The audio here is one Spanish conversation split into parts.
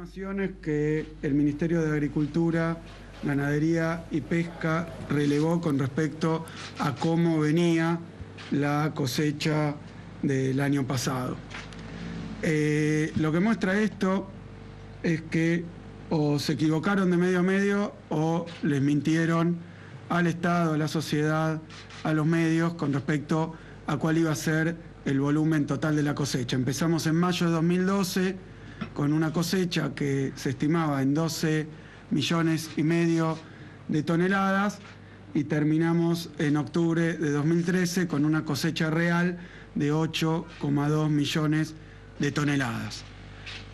Informaciones que el Ministerio de Agricultura, Ganadería y Pesca relevó con respecto a cómo venía la cosecha del año pasado. Lo que muestra esto es que o se equivocaron de medio a medio o les mintieron al Estado, a la sociedad, a los medios con respecto a cuál iba a ser el volumen total de la cosecha. Empezamos en mayo de 2012 con una cosecha que se estimaba en 12,5 millones de toneladas y terminamos en octubre de 2013 con una cosecha real de 8,2 millones de toneladas.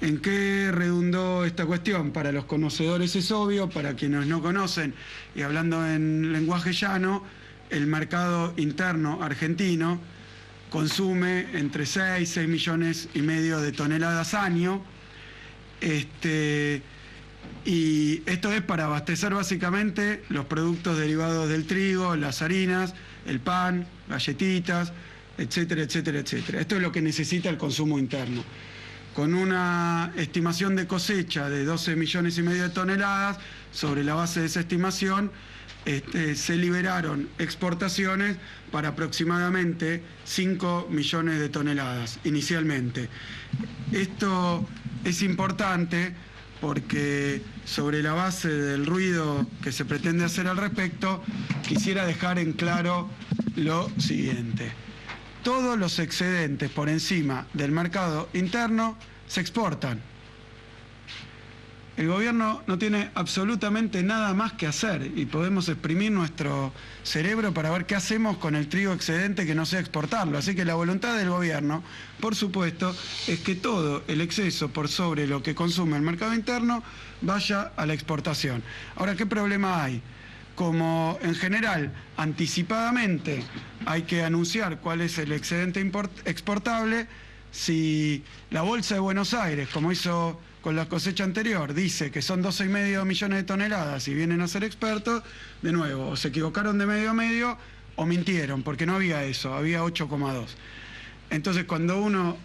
¿En qué redundó esta cuestión? Para los conocedores es obvio, para quienes no conocen, y hablando en lenguaje llano, el mercado interno argentino consume entre 6 millones y medio de toneladas año. Y esto es para abastecer básicamente los productos derivados del trigo, las harinas, el pan, galletitas, etcétera, etcétera, etcétera. Esto es lo que necesita el consumo interno. Con una estimación de cosecha de 12,5 millones de toneladas, sobre la base de esa estimación, se liberaron exportaciones para aproximadamente 5 millones de toneladas inicialmente. Esto es importante porque sobre la base del ruido que se pretende hacer al respecto, quisiera dejar en claro lo siguiente. Todos los excedentes por encima del mercado interno se exportan. El gobierno no tiene absolutamente nada más que hacer y podemos exprimir nuestro cerebro para ver qué hacemos con el trigo excedente que no sea exportarlo. Así que la voluntad del gobierno, por supuesto, es que todo el exceso por sobre lo que consume el mercado interno vaya a la exportación. Ahora, ¿qué problema hay? Como en general, anticipadamente hay que anunciar cuál es el excedente exportable, si la Bolsa de Buenos Aires, como hizo con la cosecha anterior, dice que son 12,5 millones de toneladas y vienen a ser expertos, de nuevo, o se equivocaron de medio a medio o mintieron, porque no había eso, había 8,2. Entonces, cuando uno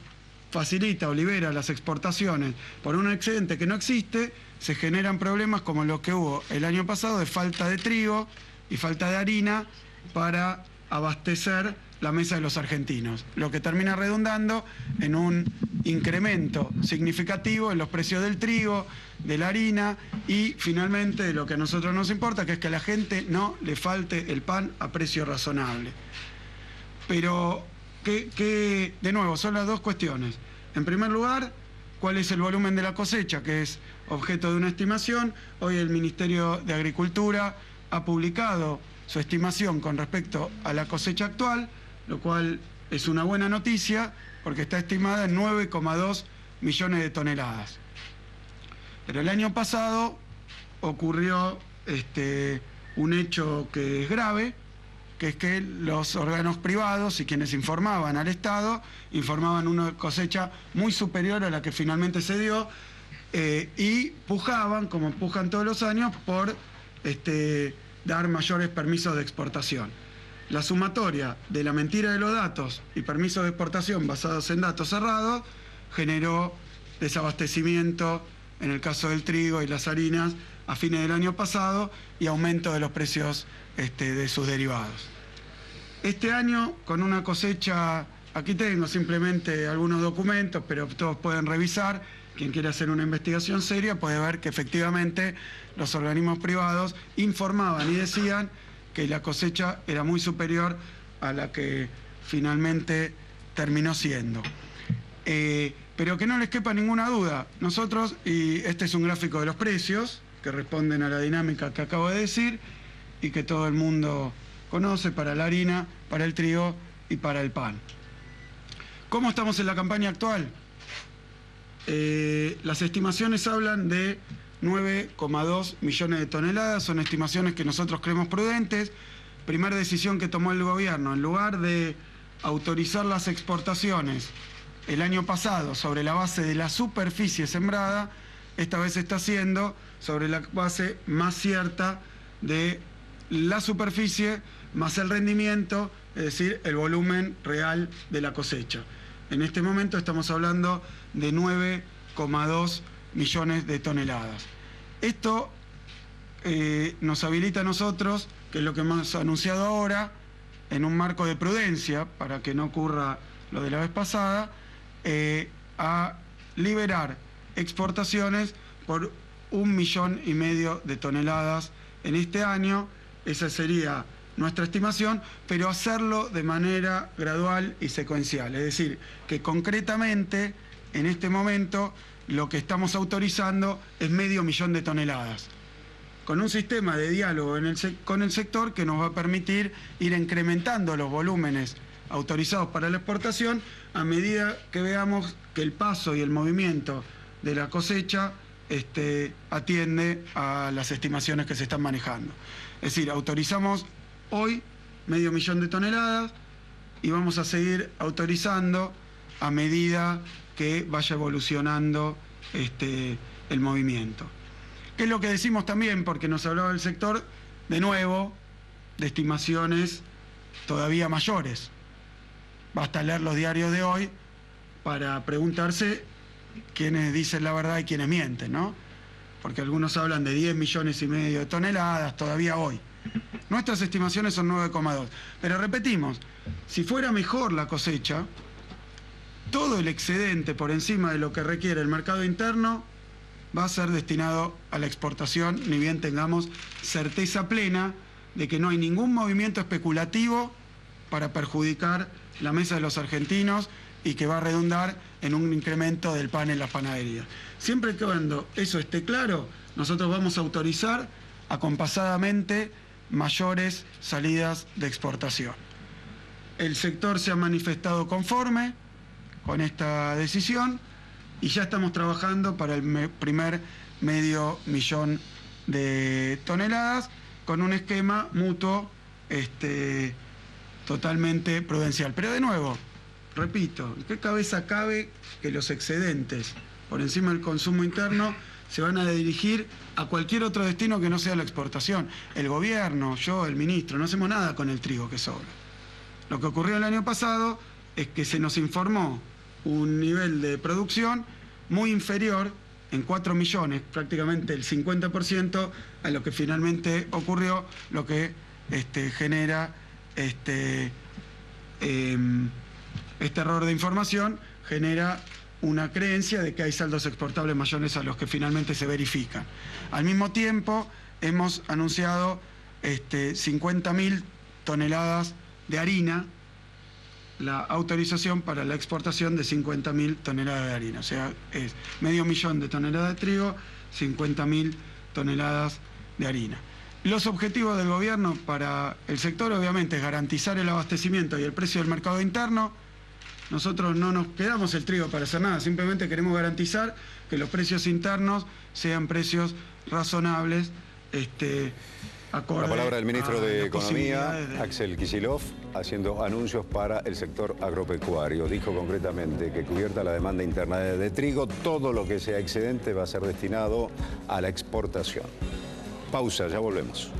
facilita o libera las exportaciones por un excedente que no existe, se generan problemas como los que hubo el año pasado de falta de trigo y falta de harina para abastecer la mesa de los argentinos, lo que termina redundando en un incremento significativo en los precios del trigo, de la harina y finalmente de lo que a nosotros nos importa, que es que a la gente no le falte el pan a precio razonable. Pero que de nuevo son las dos cuestiones. En primer lugar, ¿cuál es el volumen de la cosecha? Que es objeto de una estimación. Hoy el Ministerio de Agricultura ha publicado su estimación con respecto a la cosecha actual, lo cual es una buena noticia porque está estimada en 9,2 millones de toneladas. Pero el año pasado ocurrió un hecho que es grave, que es que los órganos privados y quienes informaban al Estado informaban una cosecha muy superior a la que finalmente se dio y pujaban, como pujan todos los años, por dar mayores permisos de exportación. La sumatoria de la mentira de los datos y permisos de exportación basados en datos cerrados generó desabastecimiento en el caso del trigo y las harinas a fines del año pasado y aumento de los precios de sus derivados. Este año, con una cosecha, aquí tengo simplemente algunos documentos, pero todos pueden revisar. Quien quiera hacer una investigación seria puede ver que efectivamente los organismos privados informaban y decían que la cosecha era muy superior a la que finalmente terminó siendo. Pero que no les quepa ninguna duda, nosotros, y este es un gráfico de los precios, que responden a la dinámica que acabo de decir, y que todo el mundo conoce para la harina, para el trigo y para el pan. ¿Cómo estamos en la campaña actual? Las estimaciones hablan de 9,2 millones de toneladas, son estimaciones que nosotros creemos prudentes. Primera decisión que tomó el gobierno, en lugar de autorizar las exportaciones el año pasado sobre la base de la superficie sembrada, esta vez se está haciendo sobre la base más cierta de la superficie más el rendimiento, es decir, el volumen real de la cosecha. En este momento estamos hablando de 9,2 millones de toneladas. Esto nos habilita a nosotros, que es lo que hemos anunciado ahora, en un marco de prudencia, para que no ocurra lo de la vez pasada, a liberar exportaciones por 1,5 millones de toneladas en este año. Esa sería nuestra estimación, pero hacerlo de manera gradual y secuencial. Es decir, que concretamente, en este momento, lo que estamos autorizando es 0,5 millón de toneladas, con un sistema de diálogo con el sector que nos va a permitir ir incrementando los volúmenes autorizados para la exportación a medida que veamos que el paso y el movimiento de la cosecha atiende a las estimaciones que se están manejando. Es decir, autorizamos hoy 0,5 millón de toneladas y vamos a seguir autorizando a medida que vaya evolucionando el movimiento. ¿Qué es lo que decimos también? Porque nos hablaba el sector, de nuevo, de estimaciones todavía mayores. Basta leer los diarios de hoy para preguntarse quiénes dicen la verdad y quiénes mienten, ¿no? Porque algunos hablan de 10,5 millones de toneladas todavía hoy. Nuestras estimaciones son 9,2. Pero repetimos, si fuera mejor la cosecha, todo el excedente por encima de lo que requiere el mercado interno va a ser destinado a la exportación, ni bien tengamos certeza plena de que no hay ningún movimiento especulativo para perjudicar la mesa de los argentinos y que va a redundar en un incremento del pan en las panaderías. Siempre que cuando eso esté claro, nosotros vamos a autorizar acompasadamente mayores salidas de exportación. El sector se ha manifestado conforme con esta decisión y ya estamos trabajando para el primer 0,5 millón de toneladas con un esquema mutuo totalmente prudencial. Pero de nuevo, repito, ¿en qué cabeza cabe que los excedentes por encima del consumo interno se van a dirigir a cualquier otro destino que no sea la exportación? El gobierno, yo, el ministro, no hacemos nada con el trigo que sobra. Lo que ocurrió el año pasado es que se nos informó un nivel de producción muy inferior, en 4 millones, prácticamente el 50%, a lo que finalmente ocurrió, lo que genera este error de información, genera una creencia de que hay saldos exportables mayores a los que finalmente se verifican. Al mismo tiempo, hemos anunciado 50.000 toneladas de harina, la autorización para la exportación de 50.000 toneladas de harina. O sea, es 0,5 millón de toneladas de trigo, 50.000 toneladas de harina. Los objetivos del gobierno para el sector, obviamente, es garantizar el abastecimiento y el precio del mercado interno. Nosotros no nos quedamos el trigo para hacer nada, simplemente queremos garantizar que los precios internos sean precios razonables, acorde. La palabra del ministro de Economía, Axel Kicillof, haciendo anuncios para el sector agropecuario. Dijo concretamente que, cubierta la demanda interna de trigo, todo lo que sea excedente va a ser destinado a la exportación. Pausa, ya volvemos.